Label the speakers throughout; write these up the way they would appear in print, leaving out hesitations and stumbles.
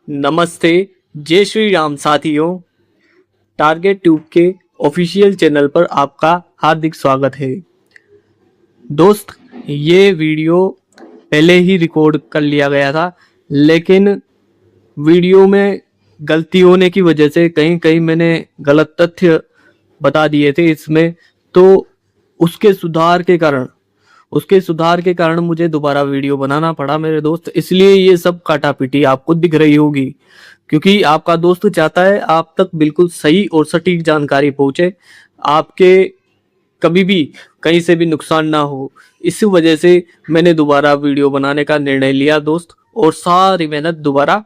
Speaker 1: नमस्ते, जय श्री राम साथियों। टारगेट ट्यूब के ऑफिशियल चैनल पर आपका हार्दिक स्वागत है। दोस्त, ये वीडियो पहले ही रिकॉर्ड कर लिया गया था, लेकिन वीडियो में गलती होने की वजह से कहीं कहीं मैंने गलत तथ्य बता दिए थे इसमें, तो उसके सुधार के कारण मुझे दोबारा वीडियो बनाना पड़ा मेरे दोस्त। इसलिए ये सब काटापिटी आपको दिख रही होगी, क्योंकि आपका दोस्त चाहता है आप तक बिल्कुल सही और सटीक जानकारी पहुंचे, आपके कभी भी कहीं से भी नुकसान ना हो। इस वजह से मैंने दोबारा वीडियो बनाने का निर्णय लिया दोस्त, और सारी मेहनत दोबारा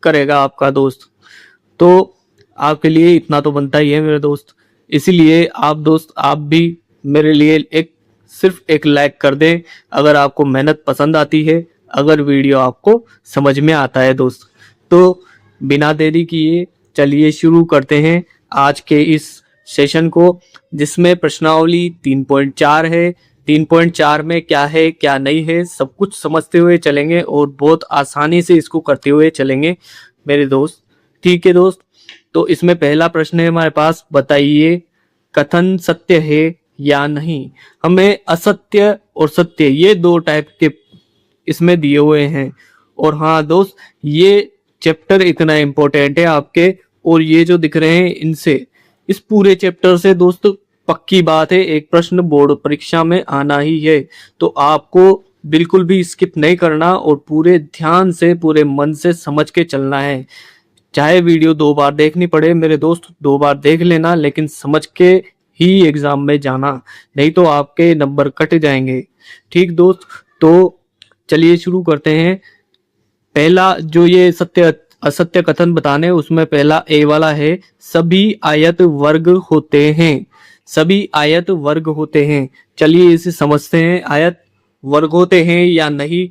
Speaker 1: करेगा आपका दोस्त। तो आपके लिए इतना तो बनता ही है मेरे दोस्त। इसीलिए आप भी मेरे लिए सिर्फ एक लाइक कर दें अगर आपको मेहनत पसंद आती है, अगर वीडियो आपको समझ में आता है दोस्त। तो बिना देरी किए चलिए शुरू करते हैं आज के इस सेशन को, जिसमें प्रश्नावली 3.4 है। 3.4 में क्या है क्या नहीं है सब कुछ समझते हुए चलेंगे और बहुत आसानी से इसको करते हुए चलेंगे मेरे दोस्त। ठीक है दोस्त, तो इसमें पहला प्रश्न है हमारे पास, बताइए कथन सत्य है या नहीं। हमें असत्य और सत्य ये दो टाइप के इसमें दिए हुए हैं। और हाँ दोस्त, ये चैप्टर इतना इम्पोर्टेंट है आपके, और ये जो दिख रहे हैं इनसे, इस पूरे चैप्टर से दोस्त पक्की बात है एक प्रश्न बोर्ड परीक्षा में आना ही है। तो आपको बिल्कुल भी स्किप नहीं करना और पूरे ध्यान से पूरे मन से समझ के चलना है। चाहे वीडियो 2 बार देखनी पड़े मेरे दोस्त, 2 बार देख लेना, लेकिन समझ के ही एग्जाम में जाना, नहीं तो आपके नंबर कट जाएंगे। ठीक दोस्त, तो चलिए शुरू करते हैं। पहला जो ये सत्य असत्य कथन बताने, उसमें पहला ए वाला है, सभी आयत वर्ग होते हैं। सभी आयत वर्ग होते हैं। चलिए इसे समझते हैं, आयत वर्ग होते हैं या नहीं।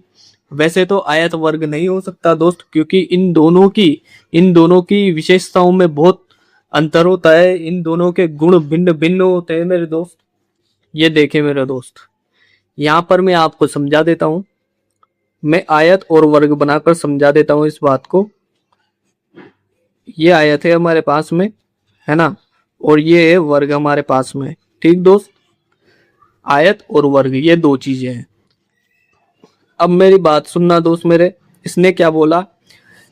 Speaker 1: वैसे तो आयत वर्ग नहीं हो सकता दोस्त, क्योंकि इन दोनों की विशेषताओं में बहुत अंतर होता है। इन दोनों के गुण भिन्न भिन्न होते हैं मेरे दोस्त। ये देखें मेरे दोस्त, यहाँ पर मैं आपको समझा देता हूँ। मैं आयत और वर्ग बनाकर समझा देता हूँ इस बात को। ये आयत है हमारे पास में, है ना, और ये है वर्ग हमारे पास में। ठीक दोस्त, आयत और वर्ग ये दो चीजें हैं। अब मेरी बात सुनना दोस्त मेरे, इसने क्या बोला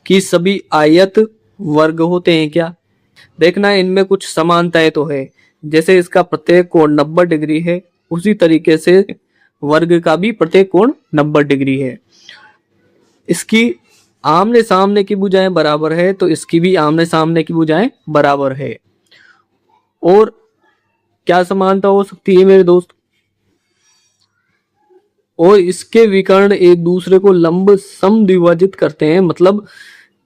Speaker 1: कि सभी आयत वर्ग होते हैं क्या। देखना इनमें कुछ समानताएं तो है, जैसे इसका प्रत्येक कोण 90 डिग्री है, उसी तरीके से वर्ग का भी प्रत्येक कोण 90 डिग्री है। इसकी आमने सामने की भुजाएं बराबर है, तो इसकी भी आमने सामने की भुजाएं बराबर है। और क्या समानता हो सकती है मेरे दोस्त, और इसके विकर्ण एक दूसरे को लंब समद्विभाजित करते हैं। मतलब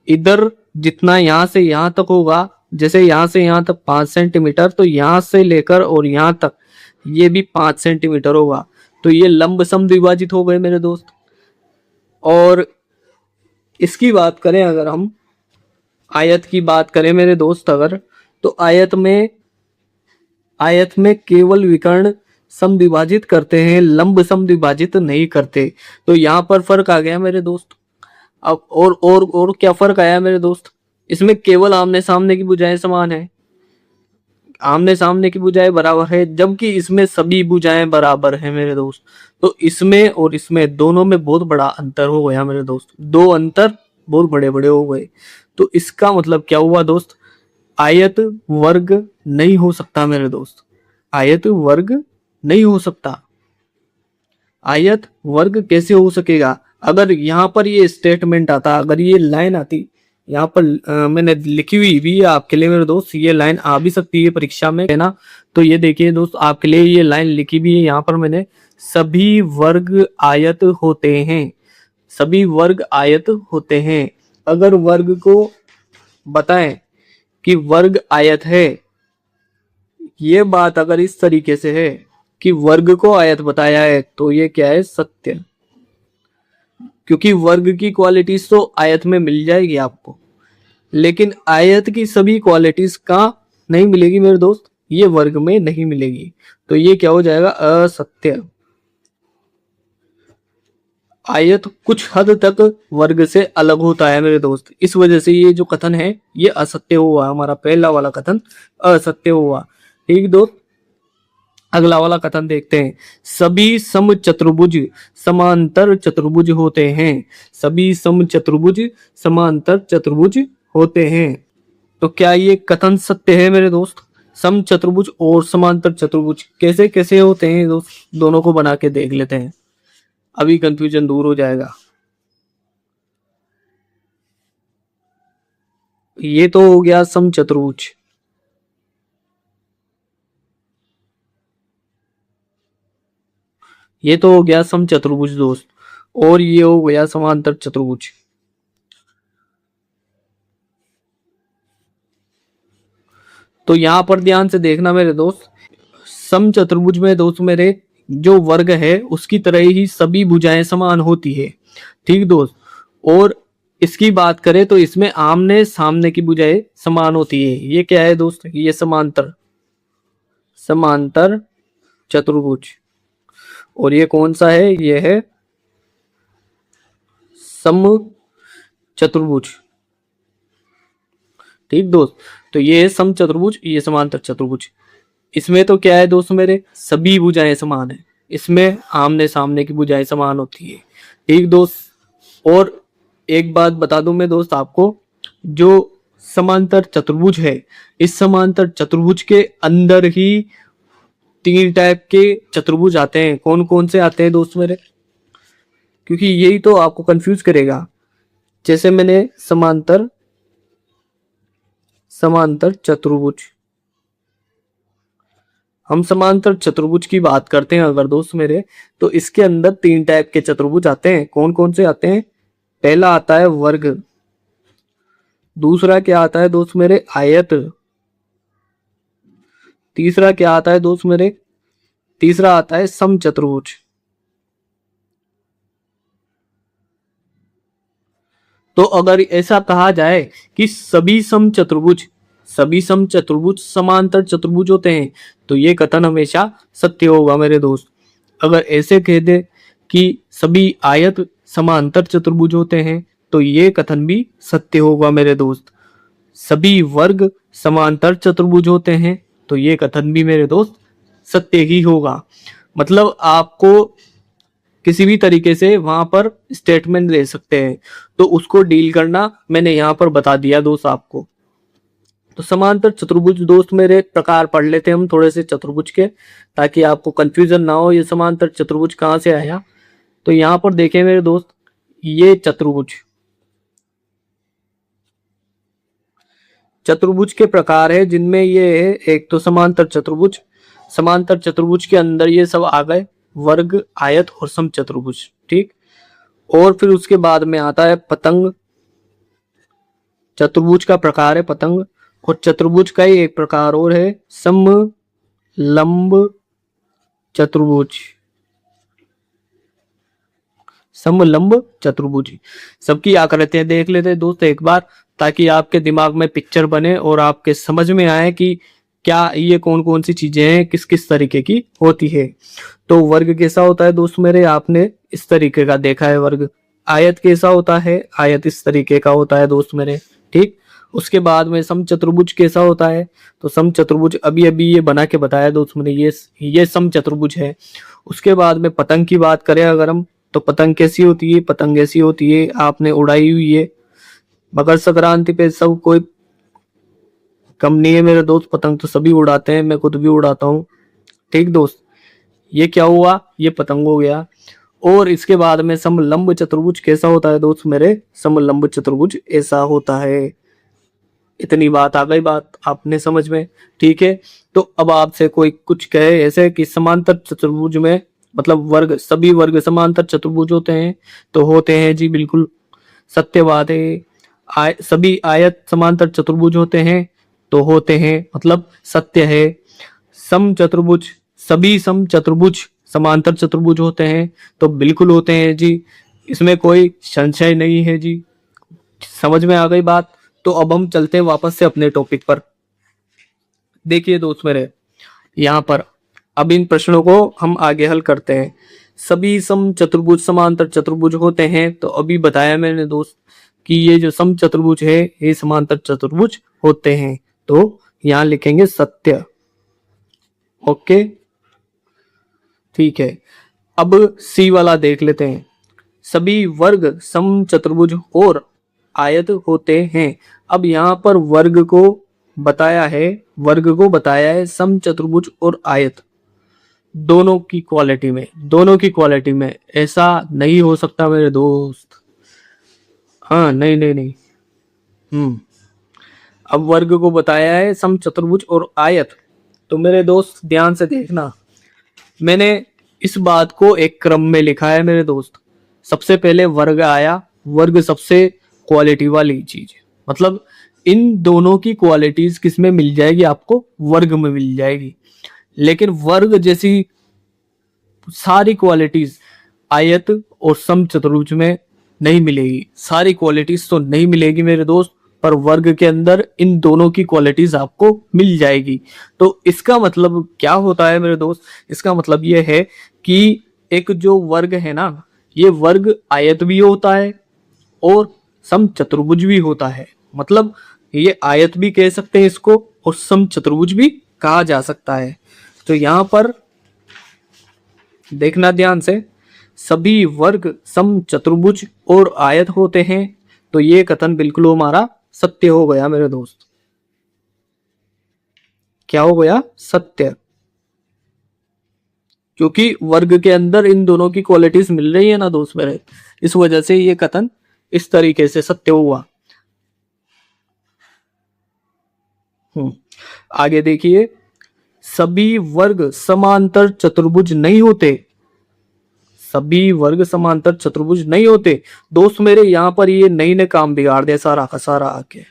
Speaker 1: इधर जितना यहां से यहां तक होगा, जैसे यहां से यहां तक 5 सेंटीमीटर, तो यहां से लेकर और यहां तक ये भी 5 सेंटीमीटर होगा। तो ये लंब समद्विभाजित हो गए मेरे दोस्त। और इसकी बात करें, अगर हम आयत की बात करें मेरे दोस्त, अगर तो आयत में केवल विकर्ण समद्विभाजित करते हैं, लंब समद्विभाजित नहीं करते। तो यहाँ पर फर्क आ गया मेरे दोस्त। अब और क्या फर्क आया मेरे दोस्त, इसमें केवल आमने सामने की भुजाएं समान है, आमने सामने की भुजाएं बराबर है, जबकि इसमें सभी भुजाएं बराबर है मेरे दोस्त। तो इसमें और इसमें दोनों में बहुत बड़ा अंतर हो गया मेरे दोस्त, दो अंतर बहुत बड़े बड़े हो गए। तो इसका मतलब क्या हुआ दोस्त, आयत वर्ग नहीं हो सकता मेरे दोस्त, आयत वर्ग नहीं हो सकता। आयत वर्ग कैसे हो सकेगा, अगर यहाँ पर ये स्टेटमेंट आता, अगर ये लाइन आती, यहाँ पर मैंने लिखी हुई भी है आपके लिए मेरे दोस्त, ये लाइन आ भी सकती है परीक्षा में, है ना। तो ये देखिए दोस्त, आपके लिए ये लाइन लिखी भी है यहाँ पर मैंने, सभी वर्ग आयत होते हैं। सभी वर्ग आयत होते हैं। अगर वर्ग को बताएं कि वर्ग आयत है, ये बात अगर इस तरीके से है कि वर्ग को आयत बताया है, तो ये क्या है, सत्य। क्योंकि वर्ग की क्वालिटीज तो आयत में मिल जाएगी आपको, लेकिन आयत की सभी क्वालिटीज का नहीं मिलेगी मेरे दोस्त, ये वर्ग में नहीं मिलेगी। तो ये क्या हो जाएगा, असत्य। आयत कुछ हद तक वर्ग से अलग होता है मेरे दोस्त। इस वजह से ये जो कथन है ये असत्य हुआ, हमारा पहला वाला कथन असत्य हुआ। ठीक दोस्त, अगला वाला कथन देखते हैं। सभी समचतुर्भुज समांतर चतुर्भुज होते हैं। सभी समचतुर्भुज समांतर चतुर्भुज होते हैं। तो क्या ये कथन सत्य है मेरे दोस्त? समचतुर्भुज और समांतर चतुर्भुज कैसे कैसे होते हैं दोस्त, दोनों को बना के देख लेते हैं, अभी कंफ्यूजन दूर हो जाएगा। ये तो हो गया समचतुर्भुज, ये तो हो गया समचतुर्भुज दोस्त, और ये हो गया समांतर चतुर्भुज। तो यहां पर ध्यान से देखना मेरे दोस्त, समचतुर्भुज में दोस्त मेरे जो वर्ग है उसकी तरह ही सभी भुजाएं समान होती है। ठीक दोस्त, और इसकी बात करें तो इसमें आमने सामने की भुजाएं समान होती है। ये क्या है दोस्त? ये समांतर समांतर चतुर्भुज। और ये कौन सा है? ये है सम चतुर्भुज। ठीक दोस्त, तो ये है सम चतुर्भुज, ये समांतर चतुर्भुज। इसमें तो क्या है दोस्त मेरे, सभी भुजाएं समान है, इसमें आमने सामने की भुजाएं समान होती है। ठीक दोस्त, और एक बात बता दूं मैं दोस्त आपको, जो समांतर चतुर्भुज है, इस समांतर चतुर्भुज के अंदर ही तीन टाइप के चतुर्भुज आते हैं। कौन कौन से आते हैं दोस्त मेरे? क्योंकि यही तो आपको कंफ्यूज करेगा। जैसे मैंने समांतर समांतर चतुर्भुज, हम समांतर चतुर्भुज की बात करते हैं अगर दोस्त मेरे, तो इसके अंदर तीन टाइप के चतुर्भुज आते हैं। कौन कौन से आते हैं? पहला आता है वर्ग, दूसरा क्या आता है दोस्त मेरे? आयत, तीसरा क्या आता है दोस्त मेरे? तीसरा आता है समचतुर्भुज। तो अगर ऐसा कहा जाए कि सभी समचतुर्भुज समांतर चतुर्भुज होते हैं, तो ये कथन हमेशा सत्य होगा मेरे दोस्त। अगर ऐसे कह दे कि सभी आयत समांतर चतुर्भुज होते हैं, तो ये कथन भी सत्य होगा मेरे दोस्त। सभी वर्ग समांतर चतुर्भुज होते हैं, तो ये कथन भी मेरे दोस्त सत्य ही होगा। मतलब आपको किसी भी तरीके से वहां पर स्टेटमेंट दे सकते हैं, तो उसको डील करना मैंने यहाँ पर बता दिया दोस्त आपको। तो समांतर चतुर्भुज दोस्त मेरे प्रकार पढ़ लेते हैं हम थोड़े से चतुर्भुज के, ताकि आपको कंफ्यूजन ना हो ये समांतर चतुर्भुज कहाँ से आया। तो यहाँ पर देखें मेरे दोस्त, ये चतुर्भुज के प्रकार है जिनमें ये है, एक तो समांतर चतुर्भुज, समांतर चतुर्भुज के अंदर ये सब आ गए, वर्ग, आयत और समचतुर्भुज। ठीक, और फिर उसके बाद में आता है पतंग। चतुर्भुज का प्रकार है पतंग, और चतुर्भुज का ही एक प्रकार और है समलंब चतुर्भुज। समलंब चतुर्भुज सबकी आकृतियां देख लेते हैं दोस्त एक बार, ताकि आपके दिमाग में पिक्चर बने और आपके समझ में आए कि क्या ये कौन कौन सी चीजें हैं, किस किस तरीके की होती है। तो वर्ग कैसा होता है दोस्त मेरे, आपने इस तरीके का देखा है वर्ग। आयत कैसा होता है, आयत इस तरीके का होता है दोस्त मेरे। ठीक, उसके बाद में समचतुर्भुज कैसा होता है, तो समचतुर्भुज अभी अभी ये बना के बताया दोस्त मैंने, ये समचतुर्भुज है। उसके बाद में पतंग की बात करें अगर हम, तो पतंग कैसी होती है, पतंग ऐसी होती है आपने उड़ाई हुई है। मकर संक्रांति पे सब कोई कम नहीं है मेरे दोस्त, पतंग तो सभी उड़ाते हैं, मैं खुद भी उड़ाता हूँ। ठीक दोस्त, ये क्या हुआ, ये पतंग हो गया। और इसके बाद में समलंब चतुर्भुज कैसा होता है दोस्त मेरे, समलंब चतुर्भुज ऐसा होता है। इतनी बात आ गई, बात आपने समझ में। ठीक है, तो अब आपसे कोई कुछ कहे ऐसे कि समांतर चतुर्भुज में मतलब वर्ग, सभी वर्ग समांतर चतुर्भुज होते हैं, तो होते हैं जी, बिल्कुल सत्य बात है। सभी आयत समांतर चतुर्भुज होते हैं, तो होते हैं, मतलब सत्य है। सम चतुर्भुज, सभी सम चतुर्भुज समांतर चतुर्भुज होते हैं, तो बिल्कुल होते हैं जी, इसमें कोई संशय नहीं है जी। समझ में आ गई बात? तो अब हम चलते हैं वापस से अपने टॉपिक पर। देखिए दोस्त मेरे, यहाँ पर अब इन प्रश्नों को हम आगे हल करते हैं। सभी सम चतुर्भुज समांतर चतुर्भुज होते हैं। तो अभी बताया मैंने दोस्त कि ये जो सम चतुर्भुज है ये समांतर चतुर्भुज होते हैं। तो यहां लिखेंगे सत्य। ओके, ठीक है। अब सी वाला देख लेते हैं। सभी वर्ग सम चतुर्भुज और आयत होते हैं। अब यहाँ पर वर्ग को बताया है सम चतुर्भुज और आयत दोनों की क्वालिटी में ऐसा नहीं हो सकता मेरे दोस्त। हाँ, नहीं नहीं नहीं। अब वर्ग को बताया है सम चतुर्भुज और आयत। तो मेरे दोस्त ध्यान से देखना, मैंने इस बात को एक क्रम में लिखा है मेरे दोस्त। सबसे पहले वर्ग आया, वर्ग सबसे क्वालिटी वाली चीज, मतलब इन दोनों की क्वालिटीज किस में मिल जाएगी आपको? वर्ग में मिल जाएगी। लेकिन वर्ग जैसी सारी क्वालिटीज आयत और सम चतुर्भुज में नहीं मिलेगी। सारी क्वालिटीज तो नहीं मिलेगी मेरे दोस्त, पर वर्ग के अंदर इन दोनों की क्वालिटीज आपको मिल जाएगी। तो इसका मतलब क्या होता है मेरे दोस्त? इसका मतलब ये है कि एक जो वर्ग है ना, ये वर्ग आयत भी होता है और सम चतुर्भुज भी होता है। मतलब ये आयत भी कह सकते हैं इसको और सम चतुर्भुज भी कहा जा सकता है। तो यहां पर देखना ध्यान से, सभी वर्ग सम चतुर्भुज और आयत होते हैं। तो ये कथन बिल्कुल हमारा सत्य हो गया मेरे दोस्त। क्या हो गया? सत्य। क्योंकि वर्ग के अंदर इन दोनों की क्वालिटीज मिल रही है ना दोस्त मेरे, इस वजह से ये कथन इस तरीके से सत्य हुआ। आगे देखिए, सभी वर्ग समांतर चतुर्भुज नहीं होते। सभी वर्ग समांतर चतुर्भुज नहीं होते दोस्त मेरे। यहां पर ये नई ने काम बिगाड़ दिया सारा का सारा आके।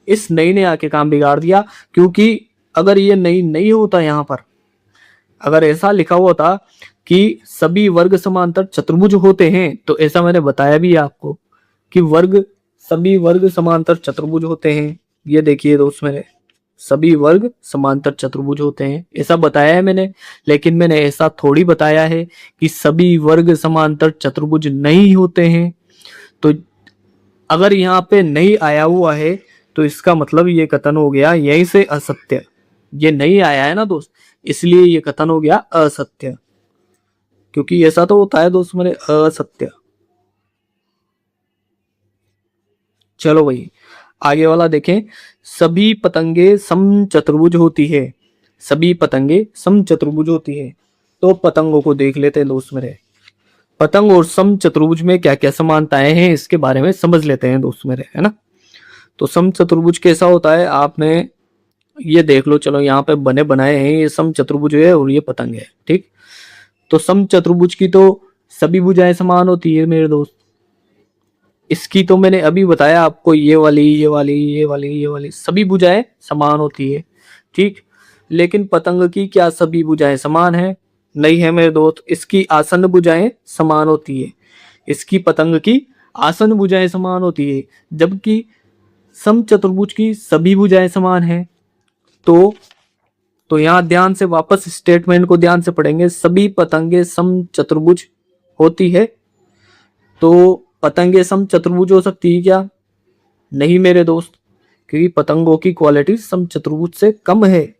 Speaker 1: इस नई ने आके काम बिगाड़ दिया, क्योंकि अगर ये नई नहीं होता, यहां पर अगर ऐसा लिखा हुआ था कि सभी वर्ग समांतर चतुर्भुज होते हैं, तो ऐसा मैंने बताया भी आपको कि सभी वर्ग समांतर चतुर्भुज होते हैं। ये देखिए दोस्त मेरे, सभी वर्ग समांतर चतुर्भुज होते हैं, ऐसा बताया है मैंने। लेकिन मैंने ऐसा थोड़ी बताया है कि सभी वर्ग समांतर चतुर्भुज नहीं होते हैं। तो अगर यहाँ पे नहीं आया हुआ है तो इसका मतलब ये कथन हो गया यहीं से असत्य। ये नहीं आया है ना दोस्त, इसलिए ये कथन हो गया असत्य। क्योंकि ऐसा तो होता है दोस्त मेरे, असत्य। चलो भाई आगे वाला देखें। सभी पतंगे सम चतुर्भुज होती है। सभी पतंगे सम चतुर्भुज होती है। तो पतंगों को देख लेते हैं दोस्त मेरे। पतंग और सम चतुर्भुज में क्या क्या समानताएं हैं इसके बारे में समझ लेते हैं दोस्त मेरे, है ना। तो सम चतुर्भुज कैसा होता है, आपने ये देख लो। चलो यहाँ पे बने बनाए हैं, ये सम चतुर्भुज है और ये पतंग है, ठीक। तो सम चतुर्भुज की तो सभी भुजाएं समान होती है मेरे दोस्त। इसकी तो मैंने अभी बताया आपको, ये वाली ये वाली ये वाली ये वाली सभी भुजाएं समान होती है, ठीक। लेकिन पतंग की क्या सभी भुजाएं समान है? नहीं है मेरे दोस्त। इसकी आसन्न भुजाएं समान होती है। इसकी पतंग की आसन्न भुजाएं समान होती है, जबकि सम चतुर्भुज की सभी भुजाएं समान है। तो यहां ध्यान से वापस स्टेटमेंट को ध्यान से पढ़ेंगे। सभी पतंगे सम चतुर्भुज होती है। तो पतंगे सम चतुर्भुज हो सकती है क्या? नहीं मेरे दोस्त, क्योंकि पतंगों की क्वालिटी सम चतुर्भुज से कम है।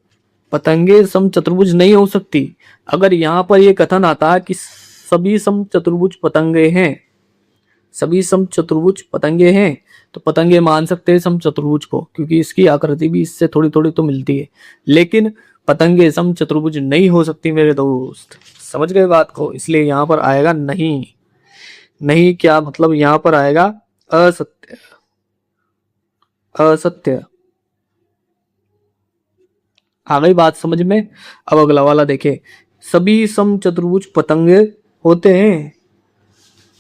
Speaker 1: पतंगे सम चतुर्भुज नहीं हो सकती। अगर यहां पर यह कथन आता कि सभी सम चतुर्भुज पतंगे हैं, सभी सम चतुर्भुज पतंगे हैं, तो पतंगे मान सकते हैं सम चतुर्भुज को, क्योंकि इसकी आकृति भी इससे थोड़ी थोड़ी तो मिलती है। लेकिन पतंगे सम चतुर्भुज नहीं हो सकती मेरे दोस्त, समझ गए बात को। इसलिए यहां पर आएगा नहीं। नहीं क्या मतलब? यहां पर आएगा असत्य। असत्य। आ गई बात समझ में? अब अगला वाला देखे। सभी सम चतुर्भुज पतंगे होते हैं।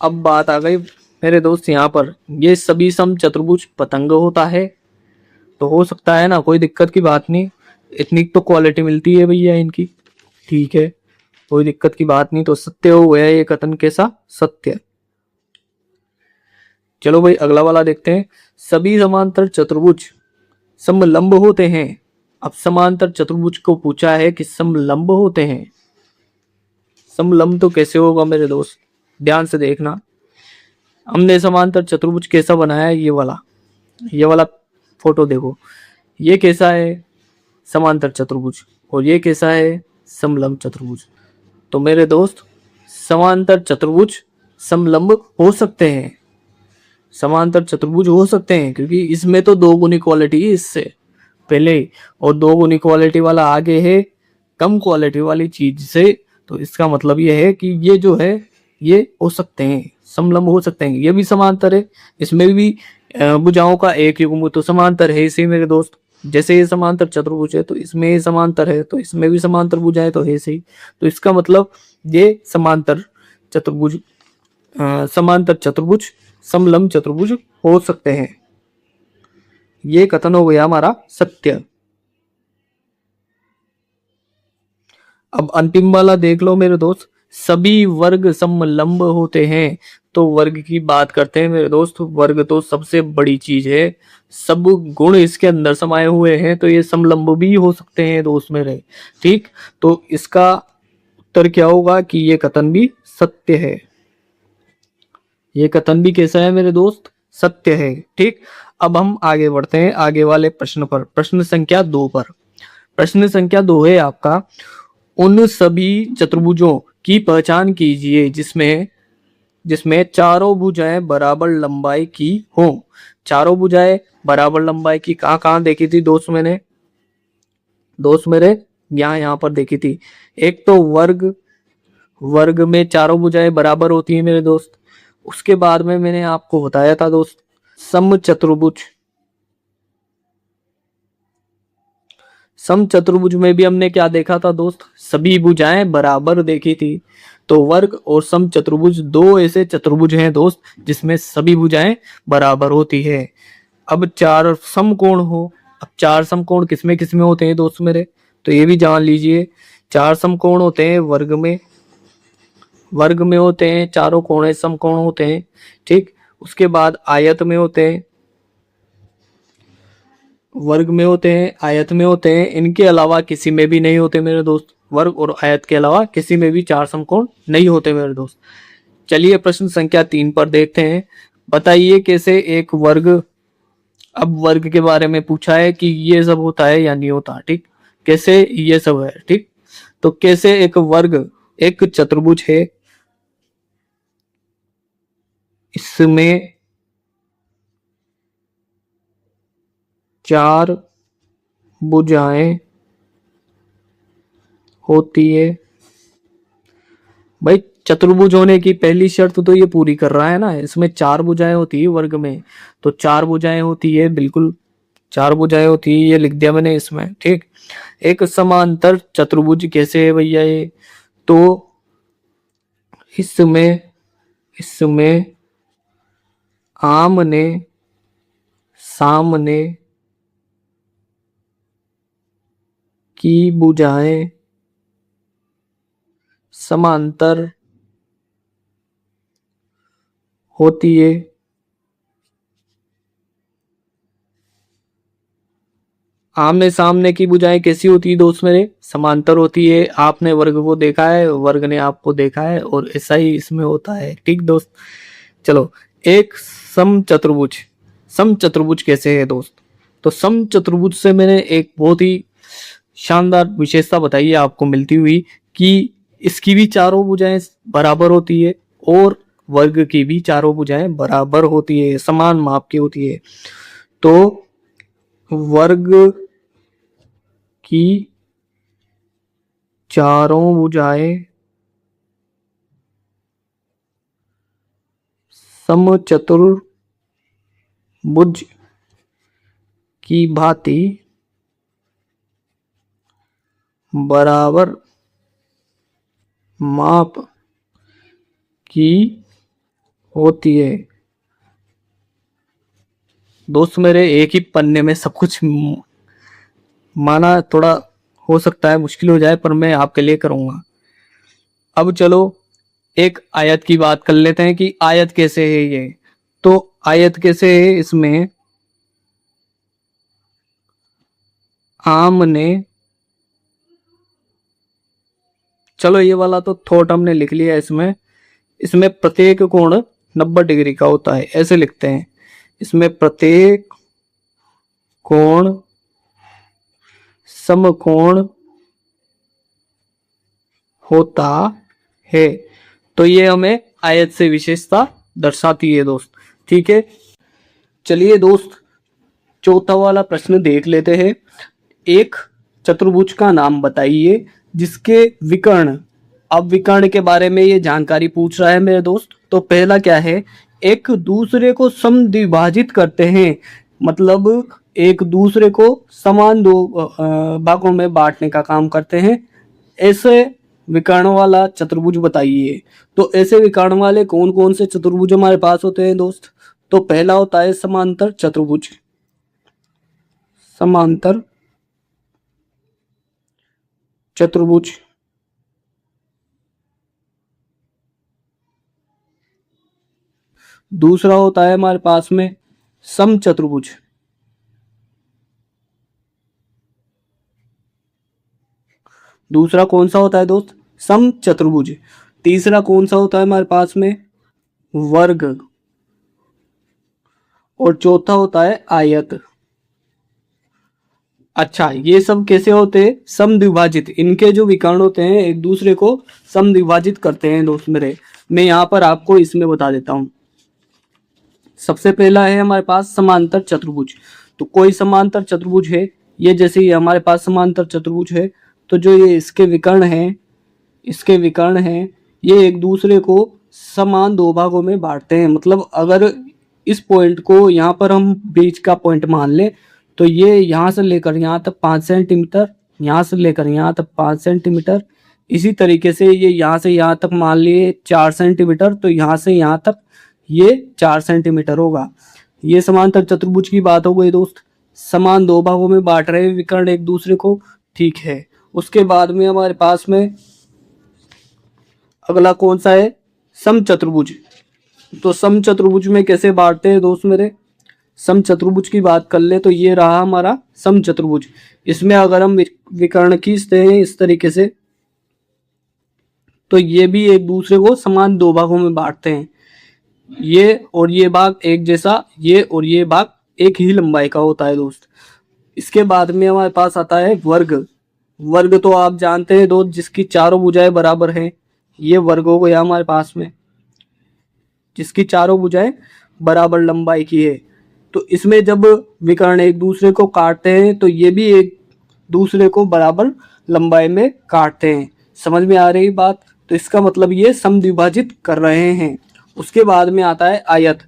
Speaker 1: अब बात आ गई मेरे दोस्त यहाँ पर, ये सभी सम चतुर्भुज पतंग होता है तो हो सकता है ना, कोई दिक्कत की बात नहीं। इतनी तो क्वालिटी मिलती है भैया इनकी, ठीक है, कोई दिक्कत की बात नहीं। तो सत्य हो गया ये कथन, कैसा? सत्य। चलो भाई अगला वाला देखते हैं। सभी समांतर चतुर्भुज समलंब होते हैं। अब समांतर चतुर्भुज को पूछा है कि समलंब होते हैं। समलंब तो कैसे होगा मेरे दोस्त, ध्यान से देखना। हमने समांतर चतुर्भुज कैसा बनाया है, ये वाला फोटो देखो, ये कैसा है समांतर चतुर्भुज, और ये कैसा है समलंब चतुर्भुज। तो मेरे दोस्त समांतर चतुर्भुज समलंब हो सकते हैं, समांतर चतुर्भुज हो सकते हैं, क्योंकि इसमें तो दो गुनी क्वालिटी है इससे पहले, और दो गुनी क्वालिटी वाला आगे है कम क्वालिटी वाली चीज से। तो इसका मतलब ये है कि ये जो है ये हो सकते हैं, समलंब हो सकते हैं। ये भी समांतर है, इसमें भी भुजाओं का एक युग्म तो समांतर है इसे मेरे दोस्त। जैसे ये समांतर चतुर्भुज है तो इसमें ये समांतर है, तो इसमें भी समांतर भुजाएं तो है सही। तो इसका मतलब ये समांतर चतुर्भुज समलंब चतुर्भुज हो सकते हैं। ये कथन हो गया हमारा सत्य। अब अंतिम वाला देख लो मेरे दोस्त, सभी वर्ग समलंब होते हैं। तो वर्ग की बात करते हैं मेरे दोस्त, वर्ग तो सबसे बड़ी चीज है, सब गुण इसके अंदर समाये हुए हैं, तो ये समलंब भी हो सकते हैं दोस्त मेरे। ठीक, तो इसका उत्तर क्या होगा कि ये कथन भी सत्य है। ये कथन भी कैसा है मेरे दोस्त, सत्य है। ठीक, अब हम आगे बढ़ते हैं आगे वाले प्रश्न पर, प्रश्न संख्या 2 पर। प्रश्न संख्या 2 है आपका, उन सभी चतुर्भुजों की पहचान कीजिए जिसमें जिसमें चारों भुजाएं बराबर लंबाई की हो। चारों भुजाएं बराबर लंबाई की कहाँ कहाँ देखी थी दोस्त मेरे यहाँ पर देखी थी। एक तो वर्ग, वर्ग में चारों भुजाएं बराबर होती है मेरे दोस्त। उसके बाद में मैंने आपको बताया था दोस्त समचतुर्भुज, समचतुर्भुज में भी हमने क्या देखा था दोस्त, सभी भुजाएं बराबर देखी थी। तो वर्ग और समचतुर्भुज दो ऐसे चतुर्भुज हैं दोस्त जिसमें सभी भुजाएं बराबर होती है। अब चार समकोण हो, अब चार समकोण किसमें किसमें होते हैं दोस्त मेरे, तो ये भी जान लीजिए। चार समकोण होते हैं वर्ग में होते हैं, चारों कोण समकोण होते हैं। ठीक, उसके बाद आयत में होते हैं, वर्ग में होते हैं, आयत में होते हैं, इनके अलावा किसी में भी नहीं होते मेरे दोस्त। वर्ग और आयत के अलावा किसी में भी चार समकोण नहीं होते मेरे दोस्त। चलिए प्रश्न संख्या 3 पर देखते हैं। बताइए कैसे एक वर्ग, अब वर्ग के बारे में पूछा है कि ये सब होता है या नहीं होता। ठीक, कैसे ये सब है। ठीक, तो कैसे एक वर्ग एक चतुर्भुज है, इसमें चार भुजाएं होती है। भाई चतुर्भुज होने की पहली शर्त तो ये पूरी कर रहा है ना, इसमें चार भुजाएं होती है वर्ग में, तो चार भुजाएं होती है, बिल्कुल चार भुजाएं होती है, ये लिख दिया मैंने इसमें। ठीक, एक समांतर चतुर्भुज कैसे है भैया ये, तो इसमें इसमें आमने सामने की भुजाएं समांतर होती है। आमने सामने की भुजाएं कैसी होती है दोस्त मेरे, समांतर होती है। आपने वर्ग को देखा है, वर्ग ने आपको देखा है, और ऐसा ही इसमें होता है। ठीक दोस्त, चलो एक समचतुर्भुज, समचतुर्भुज कैसे है दोस्त, तो समचतुर्भुज से मैंने एक बहुत ही शानदार विशेषता बताई है आपको मिलती हुई, कि इसकी भी चारों भुजाएं बराबर होती है, और वर्ग की भी चारों भुजाएं बराबर होती है, समान माप की होती है। तो वर्ग की चारों भुजाएं समचतुर्भुज की भांति बराबर माप की होती है। दोस्त मेरे एक ही पन्ने में सब कुछ माना थोड़ा हो सकता है मुश्किल हो जाए, पर मैं आपके लिए करूंगा। अब चलो एक आयत की बात कर लेते हैं कि आयत कैसे है ये। तो आयत कैसे है, इसमें आमने चलो ये वाला तो थॉट हमने लिख लिया। इसमें इसमें प्रत्येक कोण 90 डिग्री का होता है, ऐसे लिखते हैं। इसमें प्रत्येक कोण समकोण होता है। तो ये हमें आयत से विशेषता दर्शाती है दोस्त। ठीक है, चलिए दोस्त चौथा वाला प्रश्न देख लेते हैं। एक चतुर्भुज का नाम बताइए जिसके विकर्ण, अब विकर्ण के बारे में ये जानकारी पूछ रहा है मेरे दोस्त। तो पहला क्या है, एक दूसरे को समद्विभाजित करते हैं, मतलब एक दूसरे को समान दो भागों में बांटने का काम करते हैं। ऐसे विकर्ण वाला चतुर्भुज बताइए। तो ऐसे विकर्ण वाले कौन कौन से चतुर्भुज हमारे पास होते हैं दोस्त? तो पहला होता है समांतर चतुर्भुज। समांतर चतुर्भुज। दूसरा होता है हमारे पास में समचतुर्भुज। दूसरा कौन सा होता है दोस्त? समचतुर्भुज। तीसरा कौन सा होता है हमारे पास में? वर्ग। और चौथा होता है आयत। अच्छा, ये सब कैसे होते हैं? समद्विभाजित। इनके जो विकर्ण होते हैं एक दूसरे को समद्विभाजित करते हैं दोस्त मेरे। मैं यहाँ पर आपको इसमें बता देता हूँ। सबसे पहला है हमारे पास समांतर चतुर्भुज। तो कोई समांतर चतुर्भुज है, ये जैसे ही हमारे पास समांतर चतुर्भुज है, तो जो ये इसके विकर्ण हैं, इसके विकर्ण हैं, ये एक दूसरे को समान दो भागों में बांटते हैं। मतलब अगर इस पॉइंट को यहाँ पर हम बीच का पॉइंट मान लें, तो ये यहाँ से लेकर यहाँ तक 5 सेंटीमीटर, यहाँ से लेकर यहाँ तक 5 सेंटीमीटर, इसी तरीके से ये यहाँ से यहाँ तक मान लिए 4 सेंटीमीटर, तो यहाँ से यहाँ तक ये 4 सेंटीमीटर होगा। ये समांतर चतुर्भुज की बात हो गई दोस्त। समान दो भागों में बांट रहे विकर्ण एक दूसरे को, ठीक है। उसके बाद में हमारे पास में अगला कौन सा है? समचतुर्भुज। तो समचतुर्भुज में कैसे बांटते हैं दोस्त मेरे? समचतुर्भुज की बात कर ले तो ये रहा हमारा समचतुर्भुज। इसमें अगर हम विकर्ण खींचते हैं इस तरीके से, तो ये भी एक दूसरे को समान दो भागों में बांटते हैं। ये और ये भाग एक जैसा, ये और ये भाग एक ही लंबाई का होता है दोस्त। इसके बाद में हमारे पास आता है वर्ग। वर्ग तो आप जानते हैं दोस्त, जिसकी चारों भुजाएं बराबर हैं। ये वर्ग हो गया हमारे पास में, जिसकी चारों भुजाएं बराबर लंबाई की है। तो इसमें जब विकर्ण एक दूसरे को काटते हैं तो ये भी एक दूसरे को बराबर लंबाई में काटते हैं। समझ में आ रही बात? तो इसका मतलब ये समद्विभाजित कर रहे हैं। उसके बाद में आता है आयत।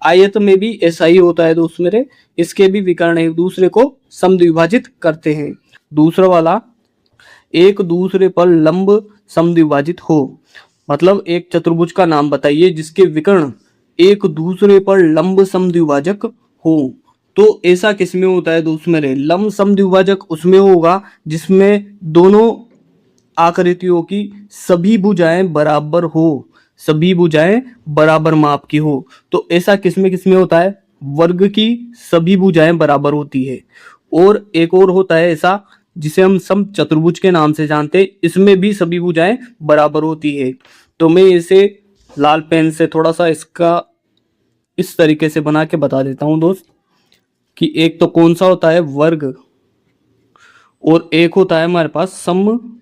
Speaker 1: आयत में भी ऐसा ही होता है दोस्त मेरे, इसके भी विकर्ण एक दूसरे को समद्विभाजित करते हैं। दूसरा वाला, एक दूसरे पर लंब समद्विभाजित हो। मतलब एक चतुर्भुज का नाम बताइए जिसके विकर्ण एक दूसरे पर लंब समद्विभाजक हो। तो ऐसा किसमें होता है दोस्त मेरे? लंब समद्विभाजक उसमें होगा जिसमें दोनों आकृतियों की सभी भुजाएं बराबर हो, सभी भुजाएं बराबर माप की हो। तो ऐसा किसमें किसमें होता है? वर्ग की सभी भुजाएं बराबर होती है। और एक और होता है ऐसा जिसे हम समचतुर्भुज के नाम से जानते हैं, इसमें भी सभी भुजाएं बराबर होती है। तो मैं इसे लाल पेन से थोड़ा सा इसका इस तरीके से बना के बता देता हूं दोस्त, कि एक तो कौन सा होता है? वर्ग, और एक होता है हमारे पास समचतुर्भुज।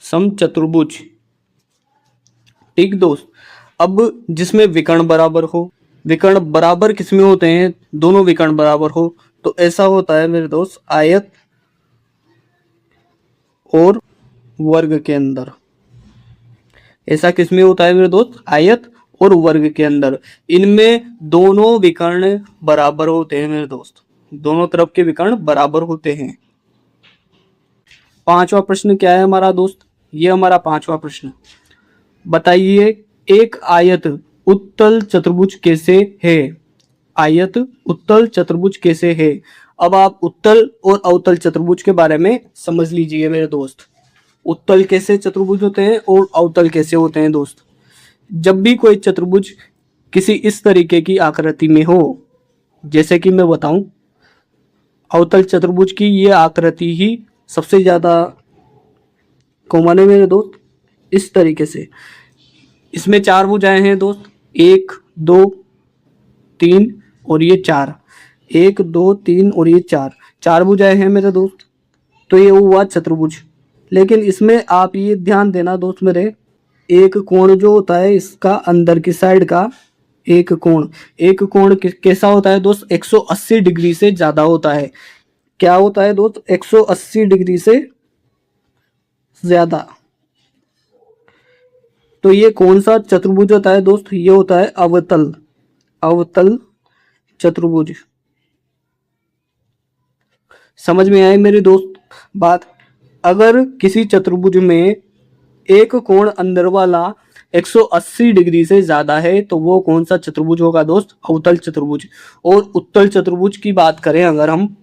Speaker 1: समचतुर्भुज, ठीक दोस्त। अब जिसमें विकर्ण बराबर हो, विकर्ण बराबर किसमें होते हैं? दोनों विकर्ण बराबर हो, तो ऐसा होता है मेरे दोस्त आयत और वर्ग के अंदर। ऐसा किसमें होता है मेरे दोस्त? आयत और वर्ग के अंदर। इनमें दोनों विकर्ण बराबर होते हैं मेरे दोस्त, दोनों तरफ के विकर्ण बराबर होते हैं। पांचवा प्रश्न क्या है हमारा दोस्त? ये हमारा पांचवा प्रश्न, बताइए एक आयत उत्तल चतुर्भुज कैसे है? आयत उत्तल चतुर्भुज कैसे है? अब आप उत्तल और अवतल चतुर्भुज के बारे में समझ लीजिए मेरे दोस्त। उत्तल कैसे चतुर्भुज होते हैं और अवतल कैसे होते हैं दोस्त? जब भी कोई चतुर्भुज किसी इस तरीके की आकृति में हो, जैसे कि मैं बताऊं, अवतल चतुर्भुज की ये आकृति ही सबसे ज्यादा कॉमन है मेरे दोस्त। इस तरीके से इसमें चार भुजाएं हैं दोस्त, एक, दो, तीन और ये चार। एक, दो, तीन और ये चार, चार भुजाएं हैं मेरे दोस्त। तो ये हुआ चतुर्भुज। लेकिन इसमें आप ये ध्यान देना दोस्त मेरे, एक कोण जो होता है इसका अंदर की साइड का एक कोण, एक कोण कैसा होता है दोस्त, 180 डिग्री से ज्यादा होता है। क्या होता है दोस्त, 180 डिग्री से ज्यादा। तो ये कौन सा चतुर्भुज होता है दोस्त, ये होता है अवतल, अवतल चतुर्भुज। समझ में आए मेरे दोस्त बात। अगर किसी चतुर्भुज में एक कोण अंदर वाला 180 डिग्री से ज्यादा है तो वो कौन सा चतुर्भुज होगा दोस्त, अवतल चतुर्भुज। और उत्तल चतुर्भुज की बात करें अगर हम,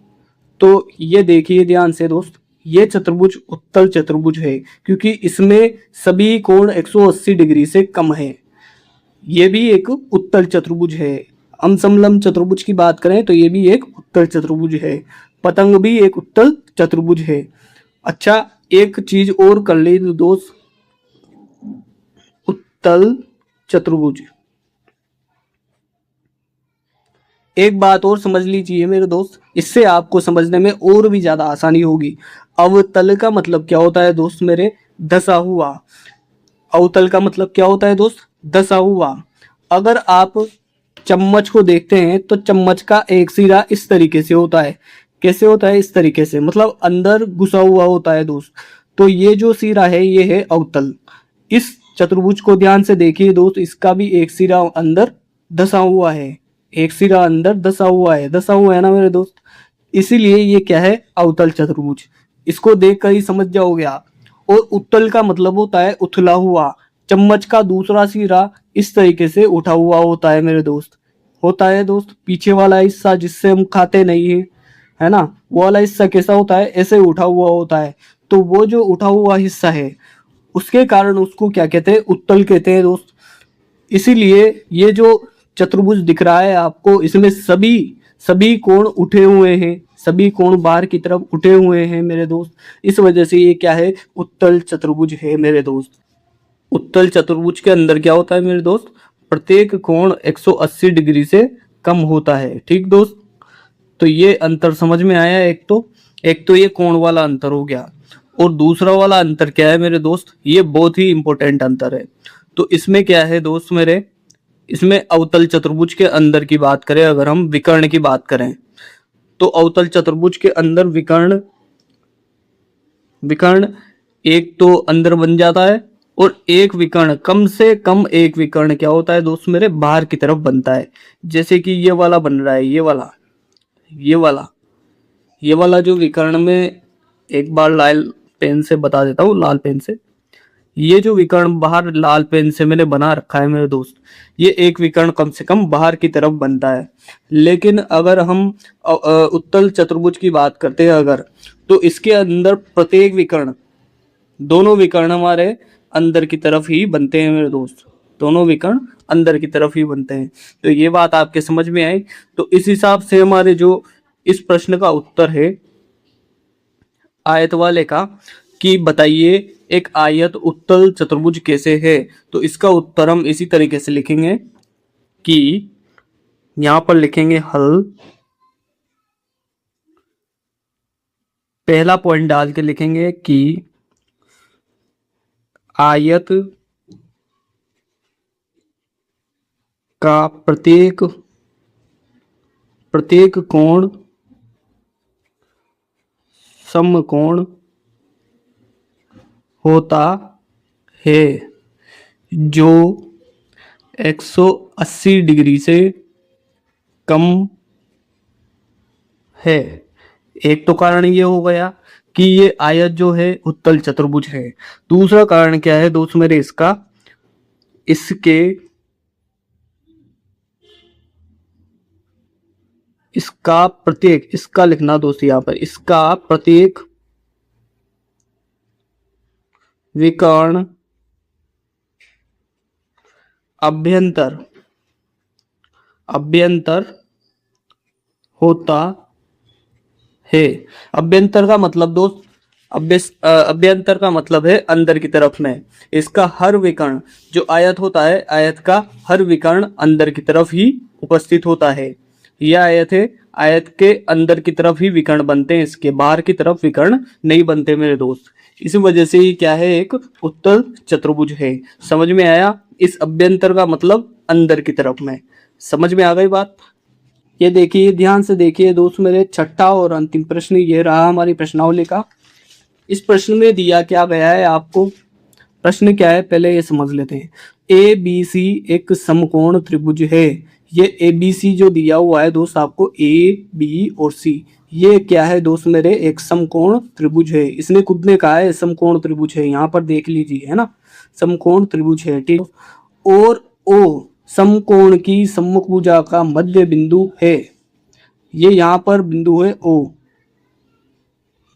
Speaker 1: तो ये देखिए ध्यान से दोस्त, ये चतुर्भुज उत्तल चतुर्भुज है क्योंकि इसमें सभी कोण 180 डिग्री से कम है। ये भी एक उत्तल चतुर्भुज है। हम समलंब चतुर्भुज की बात करें तो ये भी एक उत्तल चतुर्भुज है। पतंग भी एक उत्तल चतुर्भुज है। अच्छा, एक चीज और कर ले दोस्त, उत्तल चतुर्भुज। एक बात और समझ लीजिए मेरे दोस्त, इससे आपको समझने में और भी ज्यादा आसानी होगी। अवतल का मतलब क्या होता है दोस्त मेरे, धसा हुआ। अवतल का मतलब क्या होता है दोस्त, धसा हुआ। अगर आप चम्मच को देखते हैं तो चम्मच का एक सिरा इस तरीके से होता है। कैसे होता है, इस तरीके से, मतलब अंदर घुसा हुआ होता है दोस्त। तो ये जो सिरा है ये है अवतल। इस चतुर्भुज को ध्यान से देखिए दोस्त, इसका भी एक सिरा अंदर धसा हुआ है, एक सिरा अंदर धसा हुआ है ना मेरे दोस्त। इसीलिए ये क्या है, अवतल चतुर्भुज। इसको देखकर ही समझ जाओगे आप। और उत्तल का मतलब होता है उथला हुआ। चम्मच का दूसरा सिरा इस तरीके से उठा हुआ होता है मेरे दोस्त, होता है दोस्त। पीछे वाला हिस्सा जिससे हम खाते नहीं है ना, वो वाला हिस्सा कैसा होता है, ऐसे उठा हुआ होता है। तो वो जो उठा हुआ हिस्सा है उसके कारण उसको क्या कहते हैं, उत्तल कहते हैं दोस्त। इसीलिए ये जो चतुर्भुज दिख रहा है आपको, इसमें सभी सभी कोण उठे हुए हैं, सभी कोण बाहर की तरफ उठे हुए हैं मेरे दोस्त। इस वजह से ये क्या है, उत्तल चतुर्भुज है मेरे दोस्त। उत्तल चतुर्भुज के अंदर क्या होता है मेरे दोस्त, प्रत्येक कोण 180 डिग्री से कम होता है। ठीक दोस्त, तो ये अंतर समझ में आया। एक तो ये कोण वाला अंतर हो गया, और दूसरा वाला अंतर क्या है मेरे दोस्त, ये बहुत ही इंपॉर्टेंट अंतर है। तो इसमें क्या है दोस्त मेरे, इसमें अवतल चतुर्भुज के अंदर की बात करें, अगर हम विकर्ण की बात करें तो अवतल चतुर्भुज के अंदर विकर्ण विकर्ण एक तो अंदर बन जाता है, और एक विकर्ण, कम से कम एक विकर्ण क्या होता है दोस्त मेरे, बाहर की तरफ बनता है। जैसे कि ये वाला बन रहा है, ये वाला जो विकर्ण में, एक बार लाल पेन से बता देता हूँ, लाल पेन से। ये जो विकर्ण बाहर लाल पेन से मैंने बना रखा है मेरे दोस्त, ये एक विकर्ण कम से कम बाहर की तरफ बनता है। लेकिन अगर हम उत्तल चतुर्भुज की बात करते हैं अगर, तो इसके अंदर प्रत्येक विकर्ण, दोनों विकर्ण हमारे अंदर की तरफ ही बनते हैं मेरे दोस्त, दोनों विकर्ण अंदर की तरफ ही बनते हैं। तो ये बात आपके समझ में आई। तो इस हिसाब से हमारे जो इस प्रश्न का उत्तर है आयत वाले का, कि बताइए एक आयत उत्तल चतुर्भुज कैसे है, तो इसका उत्तर हम इसी तरीके से लिखेंगे कि यहां पर लिखेंगे हल, पहला पॉइंट डाल के लिखेंगे कि आयत का प्रत्येक कोण समकोण होता है जो 180 डिग्री से कम है। एक तो कारण ये हो गया कि ये आयत जो है उत्तल चतुर्भुज है। दूसरा कारण क्या है दोस्त मेरे, इसका प्रत्येक, इसका लिखना दोस्त यहां पर, इसका प्रत्येक विकर्ण अभ्यंतर होता है। अभ्यंतर का मतलब दोस्त, अभ्यंतर का मतलब है अंदर की तरफ में। इसका हर विकर्ण जो आयत होता है, आयत का हर विकर्ण अंदर की तरफ ही उपस्थित होता है। यह आयत है, आयत के अंदर की तरफ ही विकर्ण बनते हैं, इसके बाहर की तरफ विकर्ण नहीं बनते मेरे दोस्त। इसी वजह से ही क्या है, एक उत्तल चतुर्भुज है। समझ में आया? इस अभ्यंतर का मतलब अंदर की तरफ में। समझ में आ गई बात? ये देखिए, ध्यान से देखिए दोस्त मेरे, छठा और अंतिम प्रश्न ये रहा हमारी प्रश्नावली का। इस प्रश्न में दिया क्या गया है आपको, प्रश्न क्या है पहले ये समझ लेते हैं। ए बी सी एक समकोण त्रिभुज है। ये ए बी सी जो दिया हुआ है दोस्त आपको, ए बी और सी, ये क्या है दोस्त मेरे, एक समकोण त्रिभुज है। इसने खुद ने कहा है समकोण त्रिभुज है, यहाँ पर देख लीजिए, है ना, समकोण त्रिभुज है, ठीक। और ओ समकोण की सम्मुख भुजा का मध्य बिंदु है। ये यहाँ पर बिंदु है ओ।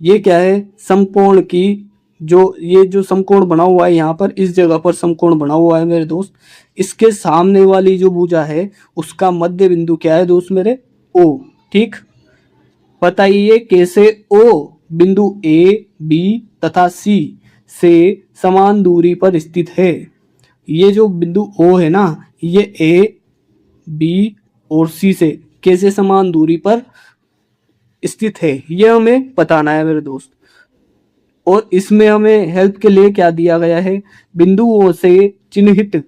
Speaker 1: ये क्या है, समकोण की जो ये जो समकोण बना हुआ है यहाँ पर, इस जगह पर समकोण बना हुआ है मेरे दोस्त। इसके सामने वाली जो भुजा है उसका मध्य बिंदु क्या है दोस्त मेरे, ओ। ठीक, बताइए कैसे ओ बिंदु ए बी तथा सी से समान दूरी पर स्थित है। ये जो बिंदु ओ है ना, ये ए बी और सी से कैसे समान दूरी पर स्थित है, ये हमें बताना है मेरे दोस्त। और इसमें हमें हेल्प के लिए क्या दिया गया है, बिंदुओं से चिन्हित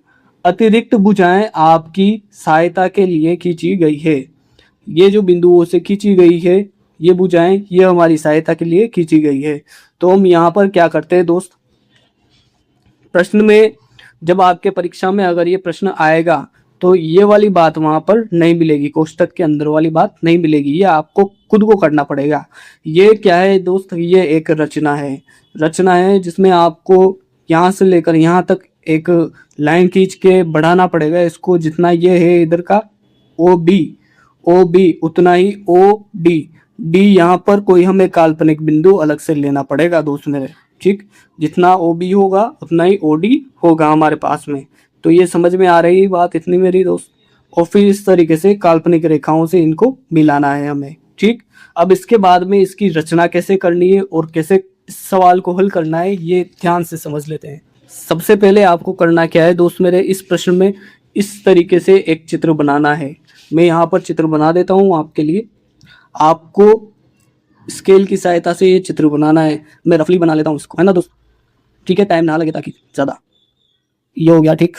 Speaker 1: अतिरिक्त भुजाएं आपकी सहायता के लिए खींची गई है। ये जो बिंदुओं से खींची गई है ये भुजाएं, ये हमारी सहायता के लिए खींची गई है। तो हम यहाँ पर क्या करते हैं दोस्त, प्रश्न में जब आपके परीक्षा में अगर ये प्रश्न आएगा तो ये वाली बात वहां पर नहीं मिलेगी, कोष्टक के अंदर वाली बात नहीं मिलेगी, ये आपको खुद को करना पड़ेगा। ये क्या है दोस्त, ये एक रचना है, रचना है जिसमें आपको यहाँ से लेकर यहाँ तक एक लाइन खींच के बढ़ाना पड़ेगा इसको। जितना ये है इधर का ओ बी उतना ही ओ डी, डी यहाँ पर कोई हमें काल्पनिक बिंदु अलग से लेना पड़ेगा दोस्त मेरे। ठीक, जितना ओ बी होगा उतना ही ओ डी होगा हमारे पास में। तो ये समझ में आ रही बात इतनी मेरी दोस्त। और फिर इस तरीके से काल्पनिक रेखाओं से इनको मिलाना है हमें। ठीक, अब इसके बाद में इसकी रचना कैसे करनी है और कैसे इस सवाल को हल करना है ये ध्यान से समझ लेते हैं। सबसे पहले आपको करना क्या है दोस्त मेरे, इस प्रश्न में इस तरीके से एक चित्र बनाना है। मैं यहाँ पर चित्र बना देता हूँ आपके लिए। आपको स्केल की सहायता से ये चित्र बनाना है। मैं रफली बना लेता हूँ इसको, है ना दोस्त। ठीक है, टाइम ना लगे ताकि ज़्यादा। ये हो गया, ठीक।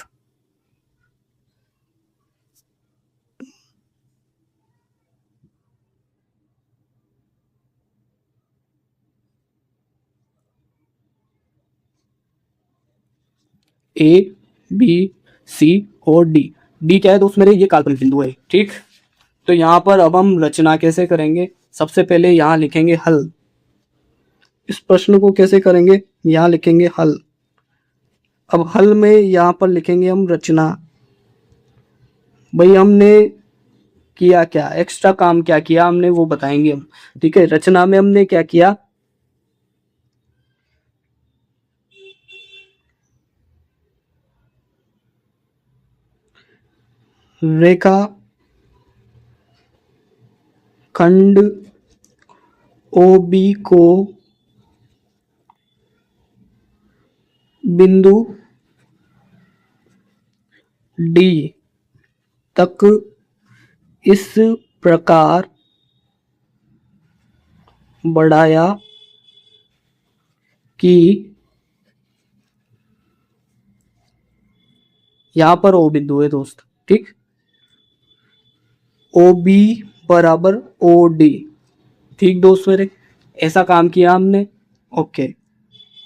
Speaker 1: ए बी सी और डी, डी क्या है दोस्त मेरे, ये काल्पनिक बिंदु है। ठीक, तो यहाँ पर अब हम रचना कैसे करेंगे, सबसे पहले यहाँ लिखेंगे हल। इस प्रश्न को कैसे करेंगे, यहाँ लिखेंगे हल। अब हल में यहाँ पर लिखेंगे हम रचना। भाई हमने किया क्या, एक्स्ट्रा काम क्या किया हमने वो बताएंगे हम। ठीक है, रचना में हमने क्या किया, रेखा खंड ओ बी को बिंदु डी तक इस प्रकार बढ़ाया कि यहां पर ओ बिंदु है दोस्त। ठीक, ओ बी बराबर ओ डी। ठीक दोस्त मेरे, ऐसा काम किया हमने। ओके,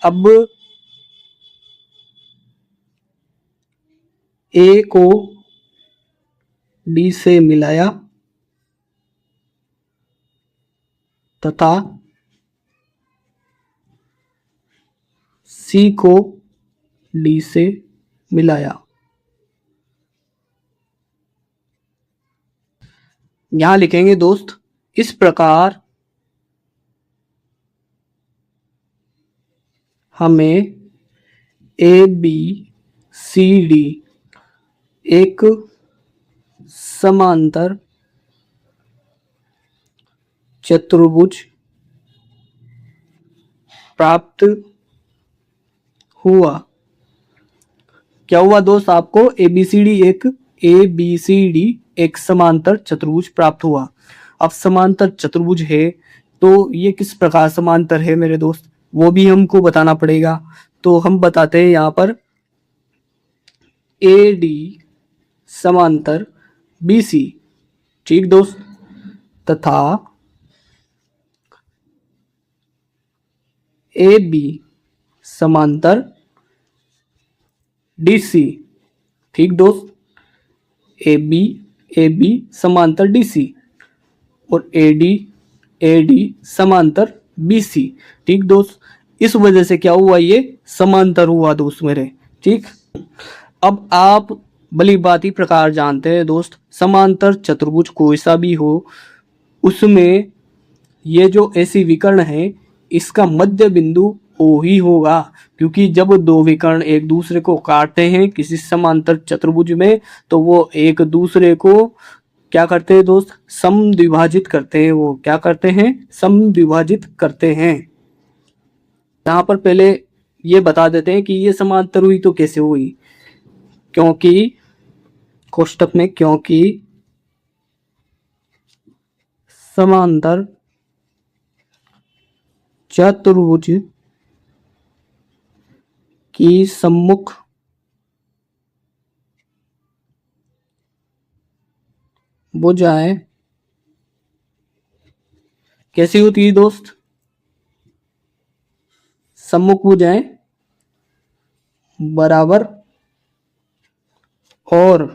Speaker 1: अब ए को डी से मिलाया तथा सी को डी से मिलाया। यहां लिखेंगे दोस्त, इस प्रकार हमें ए बी सी डी एक समांतर चतुर्भुज प्राप्त हुआ। क्या हुआ दोस्त? आपको एबीसीडी एक समांतर चतुर्भुज प्राप्त हुआ। अब समांतर चतुर्भुज है तो ये किस प्रकार समांतर है मेरे दोस्त, वो भी हमको बताना पड़ेगा। तो हम बताते हैं यहाँ पर ए डी समांतर बी सी, ठीक दोस्त, तथा ए बी समांतर डी सी, ठीक दोस्त, ए बी समांतर डी सी और ए डी समांतर बी सी, ठीक दोस्त। इस वजह से क्या हुआ, ये समांतर हुआ दोस्त मेरे, ठीक। अब आप भली भांति प्रकार जानते हैं दोस्त, समांतर चतुर्भुज कोई सा भी हो उसमें ये जो ऐसी विकर्ण है इसका मध्य बिंदु ओ ही होगा, क्योंकि जब दो विकर्ण एक दूसरे को काटते हैं किसी समांतर चतुर्भुज में तो वो एक दूसरे को क्या करते हैं दोस्त, समद्विभाजित करते हैं। वो क्या करते हैं, समद्विभाजित करते हैं। यहाँ पर पहले ये बता देते हैं कि ये समांतर हुई तो कैसे हुई, क्योंकि कोष्टक में क्योंकि समांतर चतुर्भुज की सम्मुख भुजाएं कैसी होती है दोस्त, सम्मुख भुजाएं बराबर और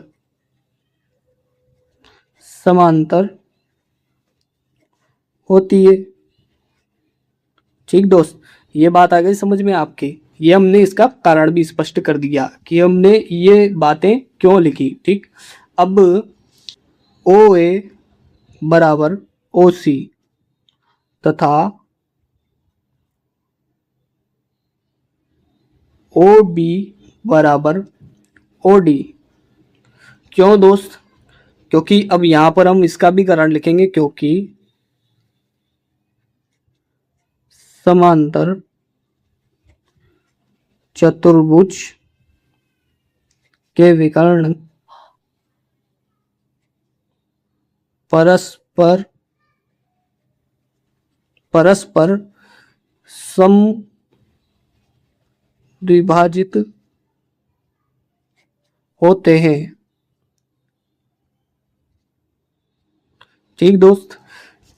Speaker 1: समांतर होती है, ठीक दोस्त। ये बात आ गई समझ में आपके। ये हमने इसका कारण भी स्पष्ट कर दिया कि हमने ये बातें क्यों लिखी, ठीक। अब ओ ए बराबर ओ सी तथा ओ बी बराबर ओ डी, क्यों दोस्त? क्योंकि अब यहां पर हम इसका भी कारण लिखेंगे, क्योंकि समांतर चतुर्भुज के विकर्ण परस्पर समद्विभाजित होते हैं, ठीक दोस्त।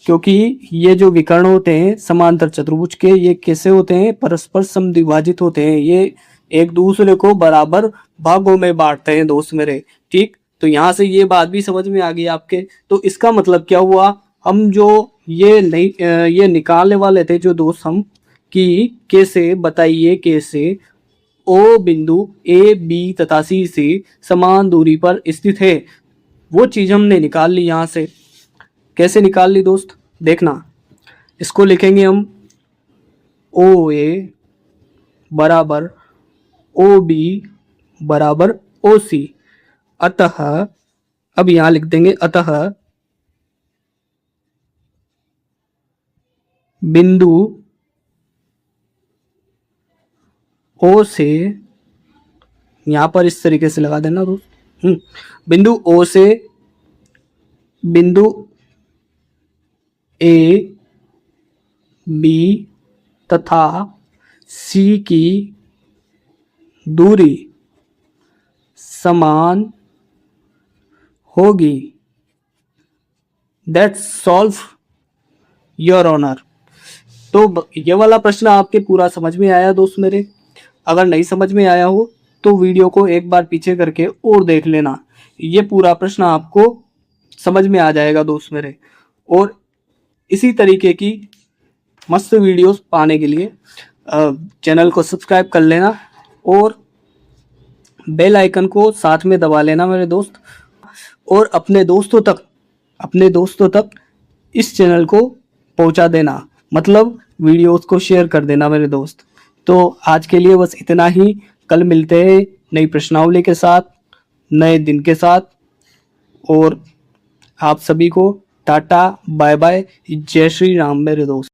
Speaker 1: क्योंकि ये जो विकर्ण होते हैं समांतर चतुर्भुज के, ये कैसे होते हैं, परस्पर समद्विभाजित होते हैं। ये एक दूसरे को बराबर भागों में बांटते हैं दोस्त मेरे, ठीक। तो यहाँ से ये बात भी समझ में आ गई आपके। तो इसका मतलब क्या हुआ, हम जो ये निकालने वाले थे जो दोस्त हम, कि कैसे बताइए, कैसे ओ बिंदु ए बी तथा सी से समान दूरी पर स्थित है, वो चीज हमने निकाल ली। यहाँ से कैसे निकाल ली दोस्त, देखना। इसको लिखेंगे हम ओ ए बराबर ओ बी बराबर ओ सी, अतः अब यहां लिख देंगे अतः बिंदु ओ से, यहां पर इस तरीके से लगा देना दोस्त, बिंदु ओ से बिंदु ए बी तथा सी की दूरी समान होगी। That's solve your honour. तो ये वाला प्रश्न आपके पूरा समझ में आया दोस्त मेरे? अगर नहीं समझ में आया हो तो वीडियो को एक बार पीछे करके और देख लेना, ये पूरा प्रश्न आपको समझ में आ जाएगा दोस्त मेरे। और इसी तरीके की मस्त वीडियोस पाने के लिए चैनल को सब्सक्राइब कर लेना और बेल आइकन को साथ में दबा लेना मेरे दोस्त। और अपने दोस्तों तक इस चैनल को पहुंचा देना, मतलब वीडियोस को शेयर कर देना मेरे दोस्त। तो आज के लिए बस इतना ही। कल मिलते हैं नई प्रश्नावली के साथ, नए दिन के साथ। और आप सभी को टाटा बाय बाय, जय श्री राम मेरे दोस्त।